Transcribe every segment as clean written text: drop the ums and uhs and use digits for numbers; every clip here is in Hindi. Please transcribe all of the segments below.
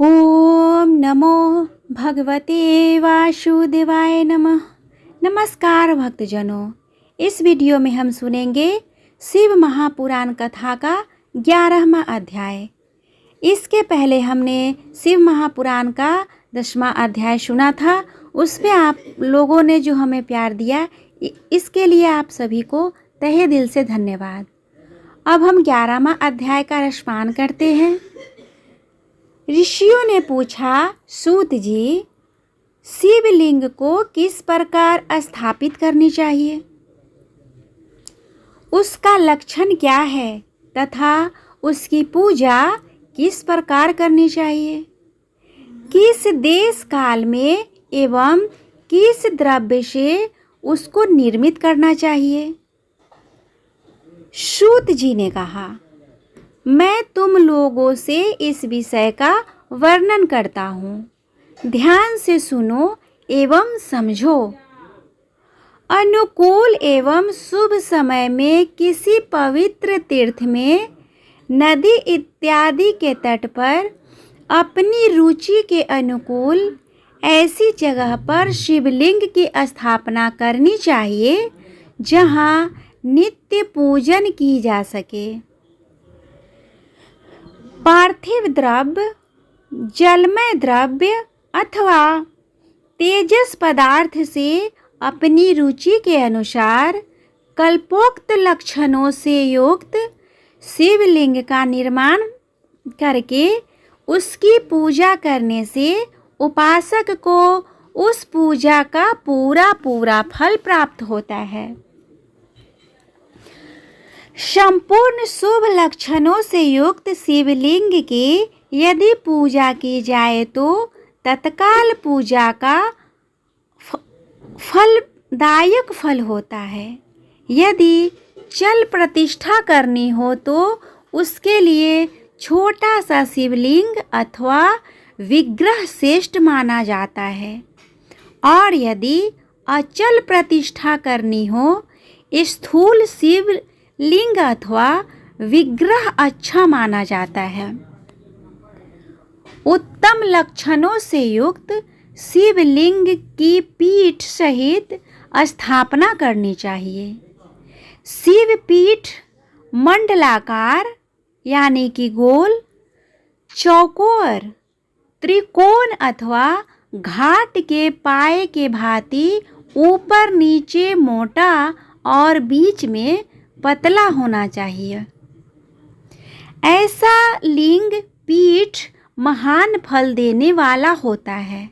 ओम नमो भगवते वासुदेवाय नमः। नमस्कार भक्तजनों, इस वीडियो में हम सुनेंगे शिव महापुराण कथा का 11वां अध्याय। इसके पहले हमने शिव महापुराण का 10वां अध्याय सुना था। उस पे आप लोगों ने जो हमें प्यार दिया, इसके लिए आप सभी को तहे दिल से धन्यवाद। अब हम 11वां अध्याय का रसपान करते हैं। ऋषियों ने पूछा, सूत जी, शिवलिंग को किस प्रकार स्थापित करनी चाहिए? उसका लक्षण क्या है तथा उसकी पूजा किस प्रकार करनी चाहिए? किस देश काल में एवं किस द्रव्य से उसको निर्मित करना चाहिए? सूत जी ने कहा, मैं तुम लोगों से इस विषय का वर्णन करता हूँ। ध्यान से सुनो एवं समझो। अनुकूल एवं शुभ समय में किसी पवित्र तीर्थ में, नदी इत्यादि के तट पर अपनी रुचि के अनुकूल ऐसी जगह पर शिवलिंग की स्थापना करनी चाहिए जहाँ नित्य पूजन की जा सके। पार्थिव द्रव्य, जलमय द्रव्य अथवा तेजस पदार्थ से अपनी रुचि के अनुसार कल्पोक्त लक्षणों से युक्त शिवलिंग का निर्माण करके उसकी पूजा करने से उपासक को उस पूजा का पूरा फल प्राप्त होता है। संपूर्ण शुभ लक्षणों से युक्त शिवलिंग की यदि पूजा की जाए तो तत्काल पूजा का फलदायक फल होता है। यदि चल प्रतिष्ठा करनी हो तो उसके लिए छोटा सा शिवलिंग अथवा विग्रह श्रेष्ठ माना जाता है, और यदि अचल प्रतिष्ठा करनी हो, स्थूल शिव लिंग अथवा विग्रह अच्छा माना जाता है। उत्तम लक्षणों से युक्त शिवलिंग की पीठ सहित स्थापना करनी चाहिए। शिव पीठ मंडलाकार यानी कि गोल, चौकोर, त्रिकोण अथवा घाट के पाए के भांति ऊपर नीचे मोटा और बीच में पतला होना चाहिए। ऐसा लिंग पीठ महान फल देने वाला होता है।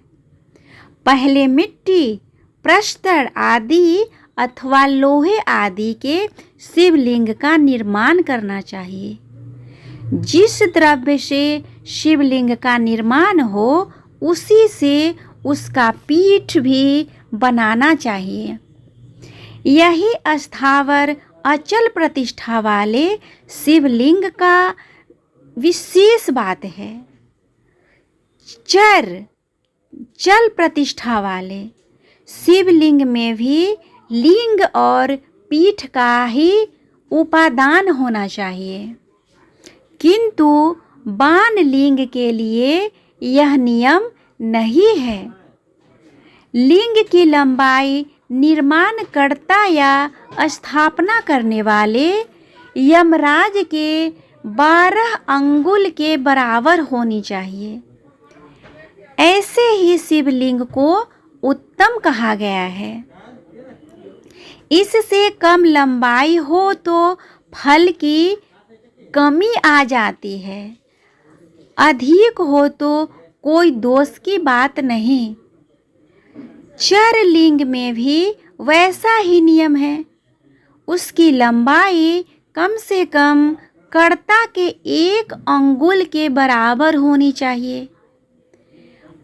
पहले मिट्टी, प्रस्तर आदि अथवा लोहे आदि के शिवलिंग का निर्माण करना चाहिए। जिस द्रव्य से शिवलिंग का निर्माण हो, उसी से उसका पीठ भी बनाना चाहिए। यही स्थावर अचल प्रतिष्ठा वाले शिवलिंग का विशेष बात है। चल प्रतिष्ठा वाले शिवलिंग में भी लिंग और पीठ का ही उपादान होना चाहिए, किंतु बाण लिंग के लिए यह नियम नहीं है। लिंग की लंबाई निर्माणकर्ता या स्थापना करने वाले यमराज के 12 अंगुल के बराबर होनी चाहिए। ऐसे ही शिवलिंग को उत्तम कहा गया है। इससे कम लंबाई हो तो फल की कमी आ जाती है, अधिक हो तो कोई दोष की बात नहीं। चर लिंग में भी वैसा ही नियम है। उसकी लंबाई कम से कम कर्ता के 1 अंगुल के बराबर होनी चाहिए।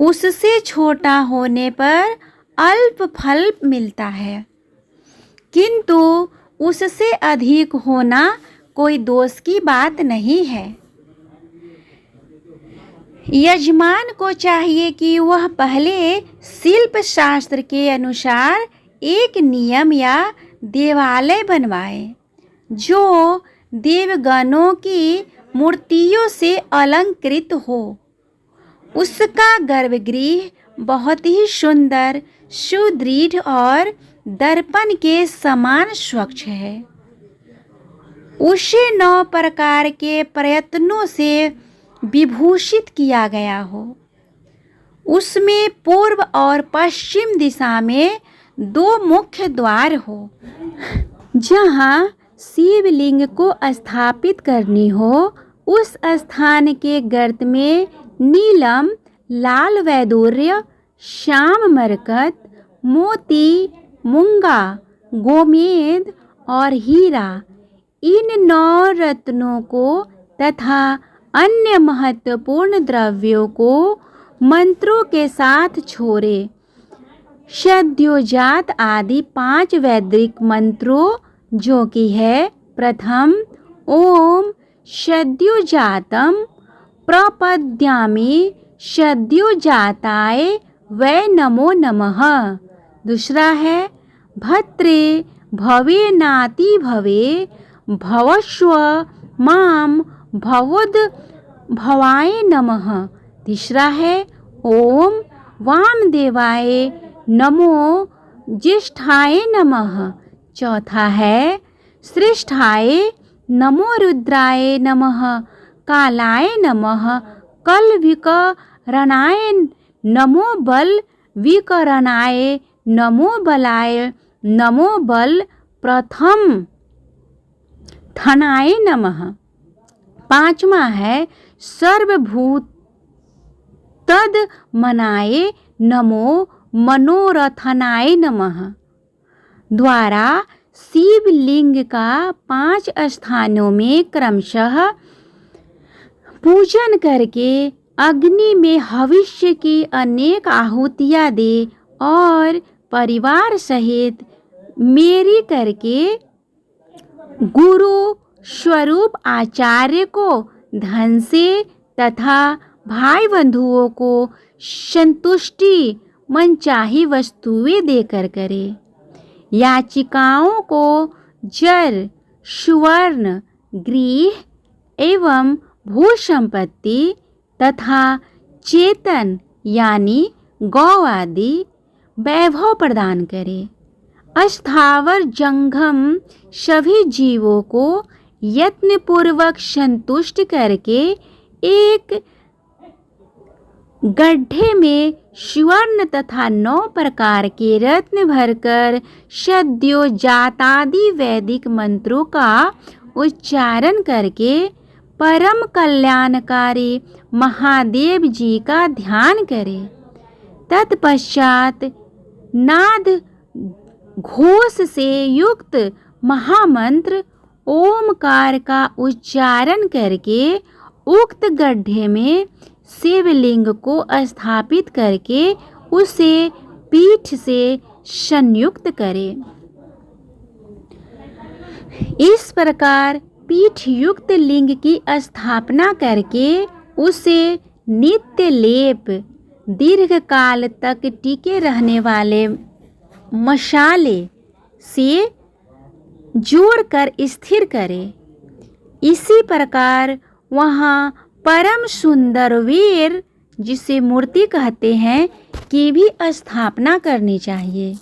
उससे छोटा होने पर अल्प फल मिलता है, किंतु उससे अधिक होना कोई दोष की बात नहीं है। यजमान को चाहिए कि वह पहले शिल्प शास्त्र के अनुसार एक नियम या देवालय बनवाए, जो देवगणों की मूर्तियों से अलंकृत हो। उसका गर्भगृह बहुत ही सुंदर, सुदृढ़ और दर्पण के समान स्वच्छ है। उसे 9 प्रकार के प्रयत्नों से विभूषित किया गया हो। उसमें पूर्व और पश्चिम दिशा में 2 मुख्य द्वार हो। जहाँ शिवलिंग को स्थापित करनी हो, उस स्थान के गर्त में नीलम, लाल वैदूर्य, श्याम मरकत, मोती, मूंगा, गोमेद और हीरा, इन 9 रत्नों को तथा अन्य महत्वपूर्ण द्रव्यों को मंत्रों के साथ छोड़े। सद्योजात आदि 5 वैदिक मंत्रों, जो कि है प्रथम, ओम सद्योजातम प्रपद्यामि सद्योजाताय वै नमो नमः। दूसरा है भद्रे भवे नाति भवे भवस्व माम भवोद भवाय नमः। तीसरा है ओम वामदेवाय नमो ज्येष्ठाय नमः। चौथा है श्रेष्ठाय नमो रुद्राय नमः, कालाय नमः, कल विकरणाय नमो बल विकरणाय नमो बलाय नमो बल प्रथम थनाय नमः। पांचवा है सर्वभूत तद मनाय नमो मनोरथनाय नमः। द्वारा शिवलिंग का 5 स्थानों में क्रमशः पूजन करके अग्नि में हविष्य की अनेक आहुतियाँ दे और परिवार सहित मेरी करके गुरु स्वरूप आचार्य को धन से तथा भाई बंधुओं को संतुष्टि मनचाही वस्तुएं देकर करे। याचिकाओं को जर, सुवर्ण, गृह एवं भू संपत्ति तथा चेतन यानी गौ आदि वैभव प्रदान करे। अस्थावर जंगम सभी जीवों को यत्नपूर्वक संतुष्ट करके एक गड्ढे में स्वर्ण तथा 9 प्रकार के रत्न भरकर सद्योजातादि वैदिक मंत्रों का उच्चारण करके परम कल्याणकारी महादेव जी का ध्यान करे। तत्पश्चात नाद घोष से युक्त महामंत्र ओमकार का उच्चारण करके उक्त गड्ढे में शिवलिंग को स्थापित करके उसे पीठ से संयुक्त करे। इस प्रकार पीठ युक्त लिंग की स्थापना करके उसे नित्य लेप, दीर्घ काल तक टिके रहने वाले मशाले से जोड़कर स्थिर करे। इसी प्रकार वहाँ परम सुंदर वीर, जिसे मूर्ति कहते हैं, की भी स्थापना करनी चाहिए।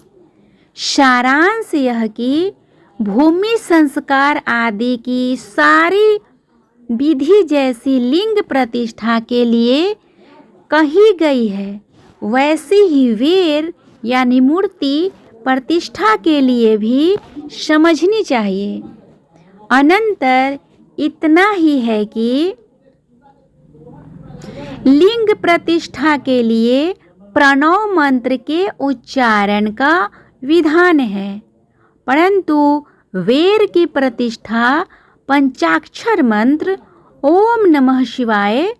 सारांश यह कि भूमि संस्कार आदि की सारी विधि जैसी लिंग प्रतिष्ठा के लिए कही गई है, वैसी ही वीर यानी मूर्ति प्रतिष्ठा के लिए भी समझनी चाहिए। अनंतर इतना ही है कि लिंग प्रतिष्ठा के लिए प्रणव मंत्र के उच्चारण का विधान है, परंतु वेर की प्रतिष्ठा पंचाक्षर मंत्र ओम नमः शिवाय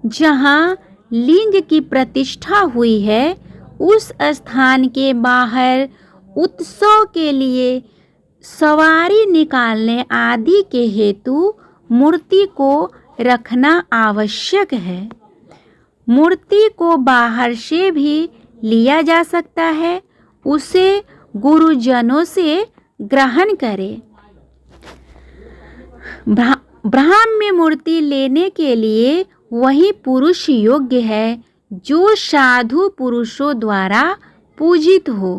जहाँ लिंग की प्रतिष्ठा हुई है, उस स्थान के बाहर उत्सव के लिए सवारी निकालने आदि के हेतु मूर्ति को रखना आवश्यक है। मूर्ति को बाहर से भी लिया जा सकता है, उसे गुरुजनों से ग्रहण करें। ब्राह्मण मूर्ति लेने के लिए वही पुरुष योग्य है जो साधु पुरुषों द्वारा पूजित हो।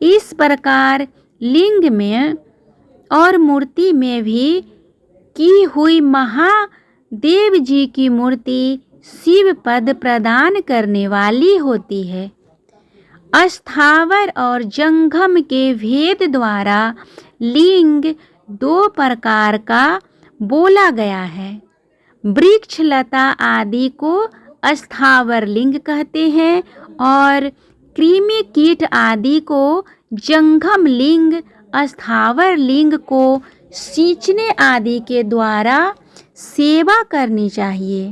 इस प्रकार लिंग में और मूर्ति में भी की हुई महादेव जी की मूर्ति शिव पद प्रदान करने वाली होती है। स्थावर और जंगम के भेद द्वारा लिंग दो प्रकार का बोला गया है। वृक्ष लता आदि को स्थावर लिंग कहते हैं और कृमि कीट आदि को जंगम लिंग। स्थावर लिंग को सींचने आदि के द्वारा सेवा करनी चाहिए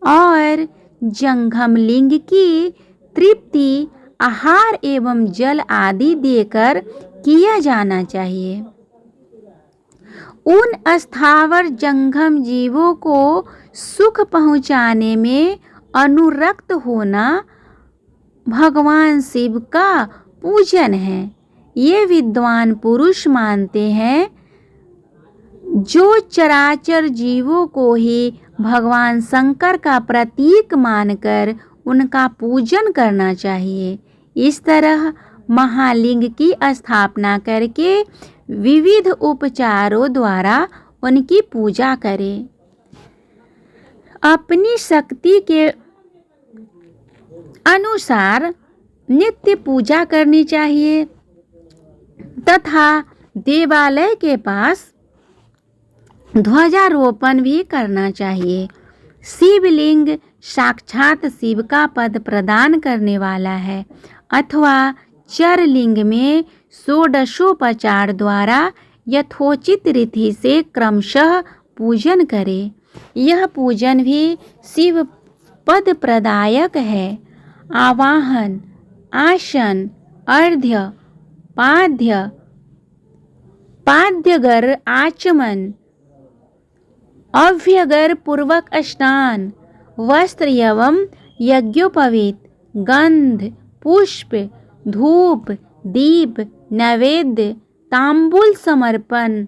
और जंगम लिंग की तृप्ति आहार एवं जल आदि देकर किया जाना चाहिए। उन स्थावर जंगम जीवों को सुख पहुँचाने में अनुरक्त होना भगवान शिव का पूजन है। ये विद्वान पुरुष मानते हैं जो चराचर जीवों को ही भगवान शंकर का प्रतीक मानकर उनका पूजन करना चाहिए। इस तरह महालिंग की स्थापना करके विविध उपचारों द्वारा उनकी पूजा करें। अपनी शक्ति के अनुसार नित्य पूजा करनी चाहिए तथा देवालय के पास ध्वजारोपण भी करना चाहिए। शिवलिंग साक्षात शिव का पद प्रदान करने वाला है अथवा चरलिंग में षोडशोपचार द्वारा यथोचित रीति से क्रमशः पूजन करें। यह पूजन भी शिव पद प्रदायक है। आवाहन, आसन, अर्घ्य, पाद्यगर आचमन, अभ्यगर पूर्वक स्नान, वस्त्र एवं यज्ञोपवीत, गंध, पुष्प, धूप, दीप, नैवेद्य, तांबूल समर्पण,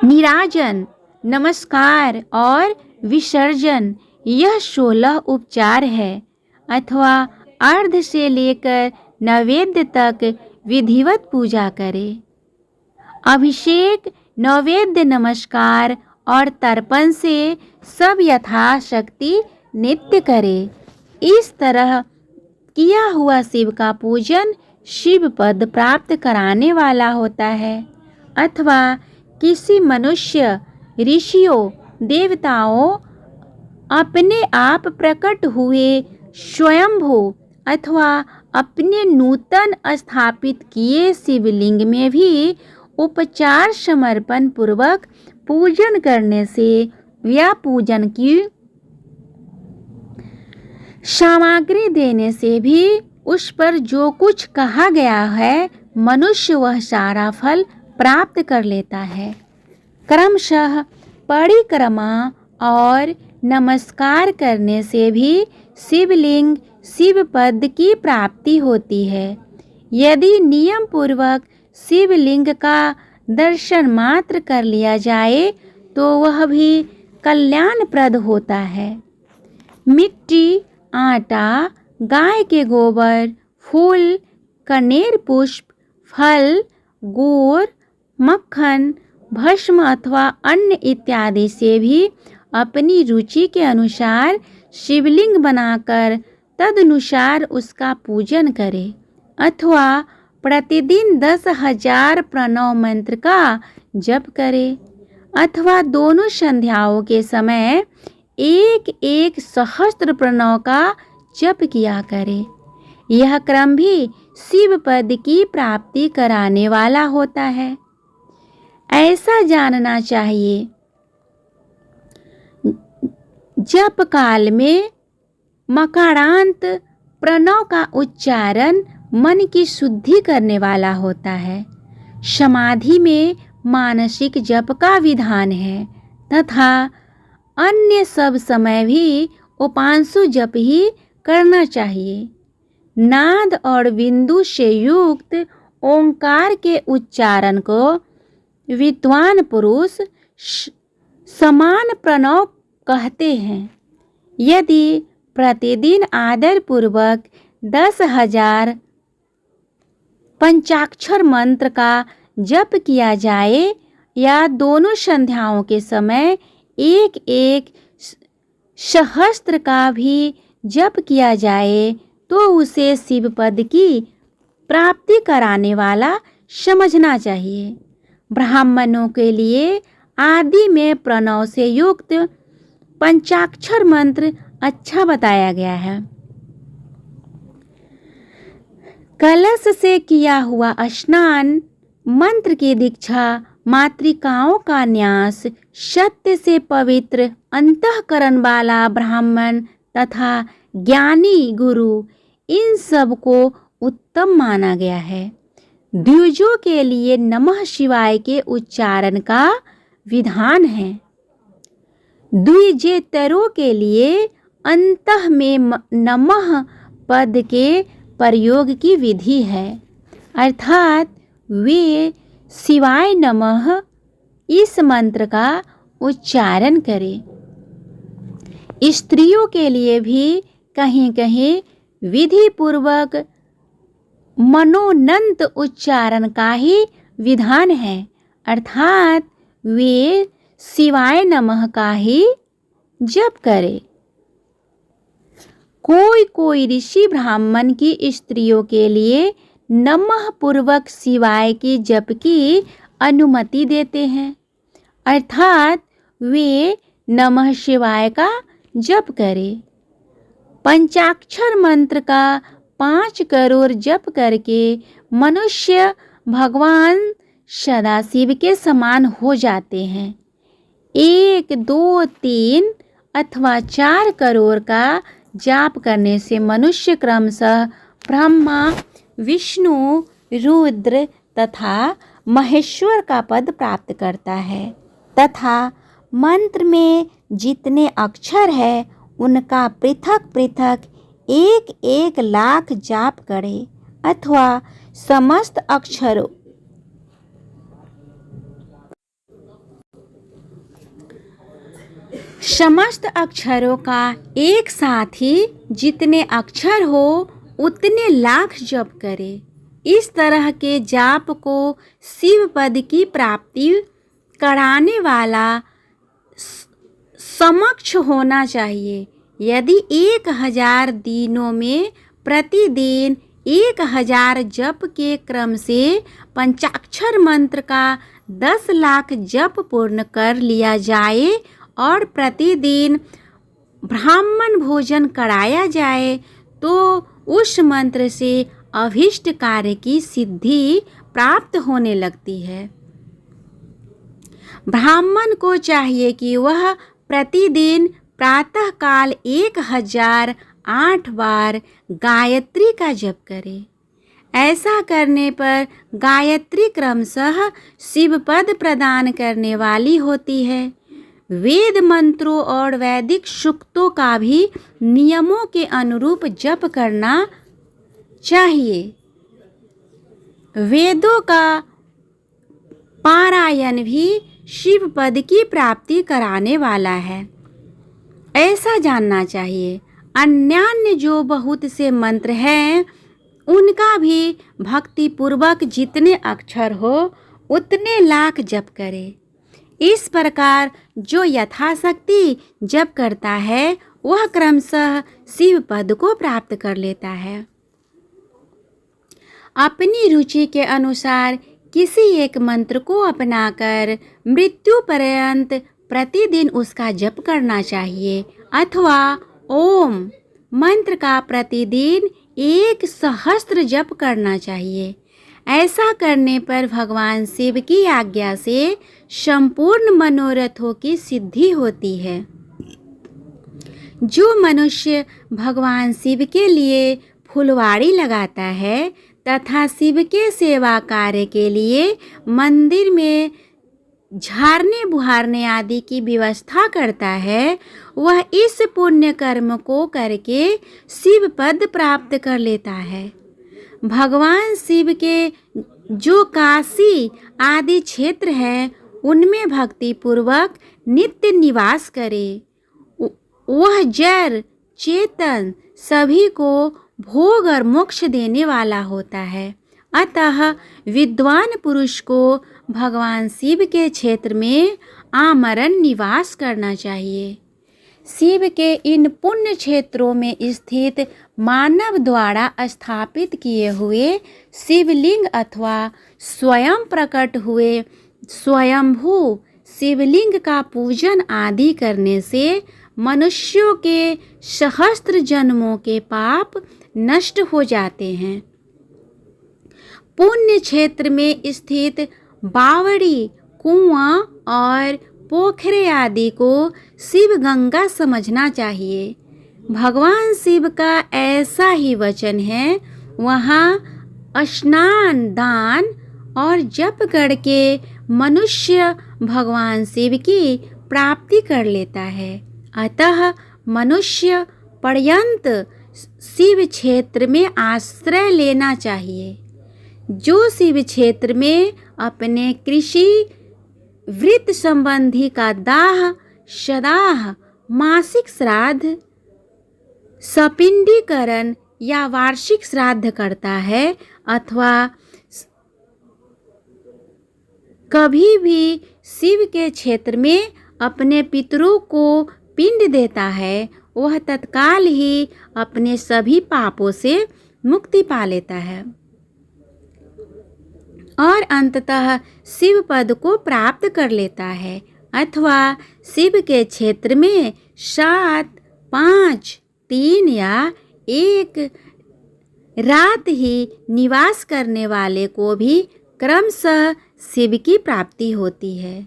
निराजन, नमस्कार और विसर्जन, यह 16 उपचार है अथवा अर्घ से लेकर नैवेद्य तक विधिवत पूजा करें। अभिषेक, नैवेद्य, नमस्कार और तर्पण से सब यथाशक्ति नित्य करें। इस तरह किया हुआ शिव का पूजन शिव पद प्राप्त कराने वाला होता है अथवा किसी मनुष्य, ऋषियों, देवताओं, अपने आप प्रकट हुए स्वयंभू अथवा अपने नूतन स्थापित किए शिवलिंग में भी उपचार समर्पण पूर्वक पूजन करने से या पूजन की सामग्री देने से भी उस पर जो कुछ कहा गया है मनुष्य वह सारा फल प्राप्त कर लेता है। क्रमशः परिक्रमा और नमस्कार करने से भी शिवलिंग शिव पद की प्राप्ति होती है। यदि नियम पूर्वक शिवलिंग का दर्शन मात्र कर लिया जाए तो वह भी कल्याणप्रद होता है। मिट्टी, आटा, गाय के गोबर, फूल, कनेर पुष्प, फल, गुड़, मक्खन, भस्म अथवा अन्न इत्यादि से भी अपनी रुचि के अनुसार शिवलिंग बनाकर तदनुसार उसका पूजन करें अथवा प्रतिदिन 10,000 प्रणव मंत्र का जप करें अथवा दोनों संध्याओं के समय एक सहस्त्र प्रणव का जप किया करें। यह क्रम भी शिव पद की प्राप्ति कराने वाला होता है। ऐसा जानना चाहिए जप काल में मकारांत प्रणव का उच्चारण मन की शुद्धि करने वाला होता है। समाधि में मानसिक जप का विधान है तथा अन्य सब समय भी उपांशु जप ही करना चाहिए। नाद और बिंदु से युक्त ओंकार के उच्चारण को विद्वान पुरुष समान प्रणव कहते हैं। यदि प्रतिदिन आदरपूर्वक 10,000 पंचाक्षर मंत्र का जप किया जाए या दोनों संध्याओं के समय एक एक सहस्त्र का भी जप किया जाए तो उसे शिव पद की प्राप्ति कराने वाला समझना चाहिए। ब्राह्मणों के लिए आदि में प्रणव से युक्त पंचाक्षर मंत्र अच्छा बताया गया है। कलश से किया हुआ स्नान, मंत्र की दीक्षा, मातृकाओं का न्यास, सत्य से पवित्र अंतःकरण वाला ब्राह्मण तथा ज्ञानी गुरु, इन सब को उत्तम माना गया है। द्विजों के लिए नमः शिवाय के उच्चारण का विधान है। द्विजेतरों के लिए अंतः में नमः पद के प्रयोग की विधि है, अर्थात वे शिवाय नमः इस मंत्र का उच्चारण करें। स्त्रियों के लिए भी कहीं कहीं विधि पूर्वक मनोनंत उच्चारण का ही विधान है, अर्थात वे शिवाय नमः का ही जप करें। कोई ऋषि ब्राह्मण की स्त्रियों के लिए नमः पूर्वक शिवाय की जप की अनुमति देते हैं, अर्थात वे नमः शिवाय का जप करें। पंचाक्षर मंत्र का 5 करोड़ जप करके मनुष्य भगवान सदाशिव के समान हो जाते हैं। 1, 2, 3 अथवा 4 करोड़ का जाप करने से मनुष्य क्रमशः ब्रह्मा, विष्णु, रुद्र तथा महेश्वर का पद प्राप्त करता है तथा मंत्र में जितने अक्षर है उनका पृथक पृथक 1-1 लाख जाप करे अथवा समस्त अक्षरों का एक साथ ही जितने अक्षर हो उतने लाख जप करे। इस तरह के जाप को शिव पद की प्राप्ति कराने वाला समक्ष होना चाहिए। यदि 1000 दिनों में प्रतिदिन 1000 जप के क्रम से पंचाक्षर मंत्र का 10 लाख जप पूर्ण कर लिया जाए और प्रतिदिन ब्राह्मण भोजन कराया जाए तो उस मंत्र से अभीष्ट कार्य की सिद्धि प्राप्त होने लगती है। ब्राह्मण को चाहिए कि वह प्रतिदिन प्रातःकाल 1008 बार गायत्री का जप करे। ऐसा करने पर गायत्री क्रमशः शिव पद प्रदान करने वाली होती है। वेद मंत्रों और वैदिक सूक्तों का भी नियमों के अनुरूप जप करना चाहिए। वेदों का पारायण भी शिव पद की प्राप्ति कराने वाला है, ऐसा जानना चाहिए। अन्यान्य जो बहुत से मंत्र हैं उनका भी भक्ति पूर्वक जितने अक्षर हो उतने लाख जप करे। इस प्रकार जो यथाशक्ति जप करता है वह क्रमशः शिव पद को प्राप्त कर लेता है। अपनी रुचि के अनुसार किसी एक मंत्र को अपनाकर मृत्यु पर्यंत प्रतिदिन उसका जप करना चाहिए अथवा ओम मंत्र का प्रतिदिन 1 सहस्त्र जप करना चाहिए। ऐसा करने पर भगवान शिव की आज्ञा से संपूर्ण मनोरथों की सिद्धि होती है। जो मनुष्य भगवान शिव के लिए फुलवाड़ी लगाता है तथा शिव के सेवा कार्य के लिए मंदिर में झाड़ने बुहारने आदि की व्यवस्था करता है, वह इस पुण्य कर्म को करके शिव पद प्राप्त कर लेता है। भगवान शिव के जो काशी आदि क्षेत्र हैं उनमें भक्ति पूर्वक नित्य निवास करे। वह जर चेतन सभी को भोग और मोक्ष देने वाला होता है। अतः विद्वान पुरुष को भगवान शिव के क्षेत्र में आमरण निवास करना चाहिए। शिव के इन पुण्य क्षेत्रों में स्थित मानव द्वारा स्थापित किए हुए शिवलिंग अथवा स्वयं प्रकट हुए स्वयंभू शिवलिंग का पूजन आदि करने से मनुष्यों के सहस्त्र जन्मों के पाप नष्ट हो जाते हैं। पुण्य क्षेत्र में स्थित बावड़ी, कुआं और पोखरे आदि को शिव गंगा समझना चाहिए। भगवान शिव का ऐसा ही वचन है, वहाँ स्नान, दान और जप करके मनुष्य भगवान शिव की प्राप्ति कर लेता है। अतः मनुष्य पर्यंत शिव क्षेत्र में आश्रय लेना चाहिए। जो शिव क्षेत्र में अपने कृषि वृत्त संबंधी का दाह, सदाह, मासिक श्राद्ध, सपिंडीकरण या वार्षिक श्राद्ध करता है अथवा कभी भी शिव के क्षेत्र में अपने पितरों को पिंड देता है, वह तत्काल ही अपने सभी पापों से मुक्ति पा लेता है और अंततः शिव पद को प्राप्त कर लेता है। अथवा शिव के क्षेत्र में 7, 5, 3 या 1 रात ही निवास करने वाले को भी क्रमशः शिव की प्राप्ति होती है।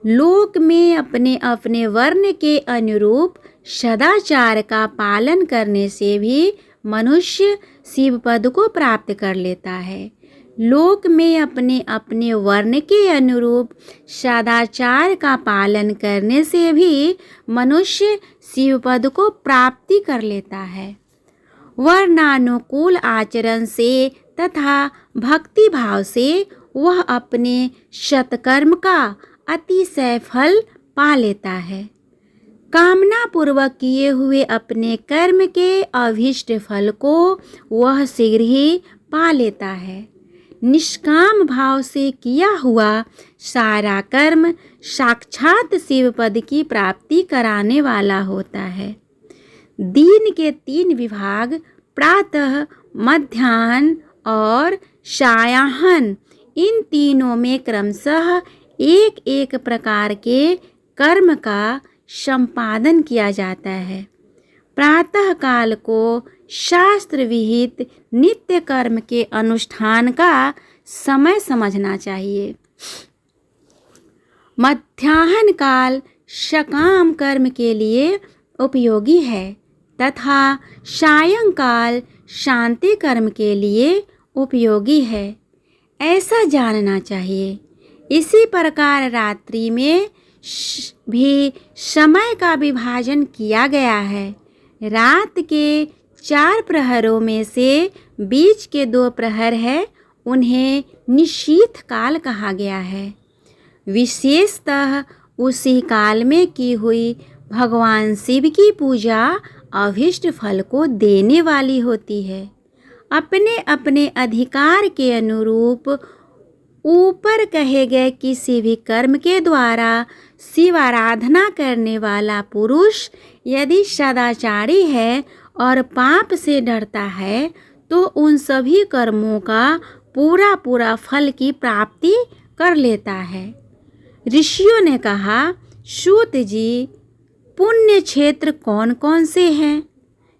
लोक में अपने अपने वर्ण के अनुरूप सदाचार का पालन करने से भी मनुष्य शिव पद को प्राप्त कर लेता है। लोक में अपने अपने वर्ण के अनुरूप सदाचार का पालन करने से भी मनुष्य शिव पद को प्राप्ति कर लेता है। वर्णानुकूल आचरण से तथा भक्ति भाव से वह अपने सत्कर्म का अतिशय फल पा लेता है। कामना पूर्वक किए हुए अपने कर्म के अभीष्ट फल को वह शीघ्र ही पा लेता है। निष्काम भाव से किया हुआ सारा कर्म साक्षात शिव पद की प्राप्ति कराने वाला होता है। दिन के 3 विभाग प्रातः, मध्याह्न और सायाह्न, इन तीनों में क्रमशः एक एक प्रकार के कर्म का संपादन किया जाता है। प्रातः काल को शास्त्र विहित नित्य कर्म के अनुष्ठान का समय समझना चाहिए। मध्याह्न काल सकाम कर्म के लिए उपयोगी है तथा सायंकाल शांति कर्म के लिए उपयोगी है, ऐसा जानना चाहिए। इसी प्रकार रात्रि में भी समय का विभाजन किया गया है। रात के 4 प्रहरों में से बीच के 2 प्रहर है, उन्हें निशीथ काल कहा गया है। विशेषतः उसी काल में की हुई भगवान शिव की पूजा अभीष्ट फल को देने वाली होती है। अपने अपने अधिकार के अनुरूप ऊपर कहे गए किसी भी कर्म के द्वारा शिव आराधना करने वाला पुरुष यदि सदाचारी है और पाप से डरता है तो उन सभी कर्मों का पूरा पूरा फल की प्राप्ति कर लेता है। ऋषियों ने कहा, सूत जी, पुण्य क्षेत्र कौन कौन से हैं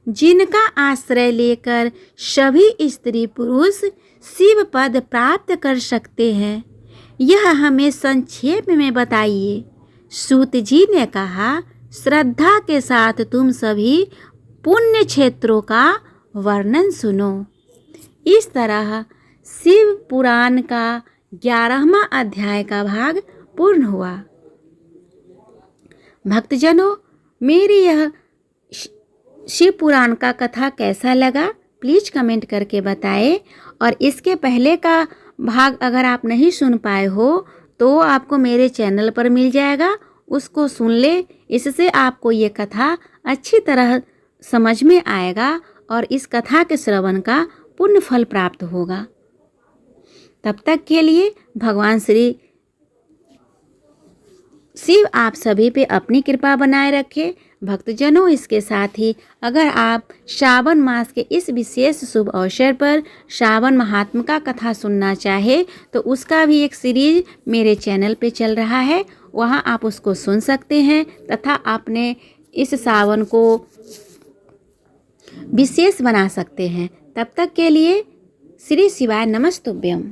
जिनका आश्रय लेकर सभी स्त्री पुरुष शिव पद प्राप्त कर सकते हैं, यह हमें संक्षेप में बताइए। सूत जी ने कहा, श्रद्धा के साथ तुम सभी पुण्य क्षेत्रों का वर्णन सुनो। इस तरह शिव पुराण का 11वां अध्याय का भाग पूर्ण हुआ। भक्तजनों, मेरी यह शिव पुराण का कथा कैसा लगा प्लीज़ कमेंट करके बताएं। और इसके पहले का भाग अगर आप नहीं सुन पाए हो तो आपको मेरे चैनल पर मिल जाएगा, उसको सुन ले। इससे आपको ये कथा अच्छी तरह समझ में आएगा और इस कथा के श्रवण का पुण्य फल प्राप्त होगा। तब तक के लिए भगवान श्री शिव आप सभी पे अपनी कृपा बनाए रखे। भक्तजनों, इसके साथ ही अगर आप श्रावण मास के इस विशेष शुभ अवसर पर श्रावण महात्म का कथा सुनना चाहे तो उसका भी एक सीरीज मेरे चैनल पे चल रहा है, वहाँ आप उसको सुन सकते हैं तथा आपने इस सावन को विशेष बना सकते हैं। तब तक के लिए श्री शिवाय नमस्तुभ्यम।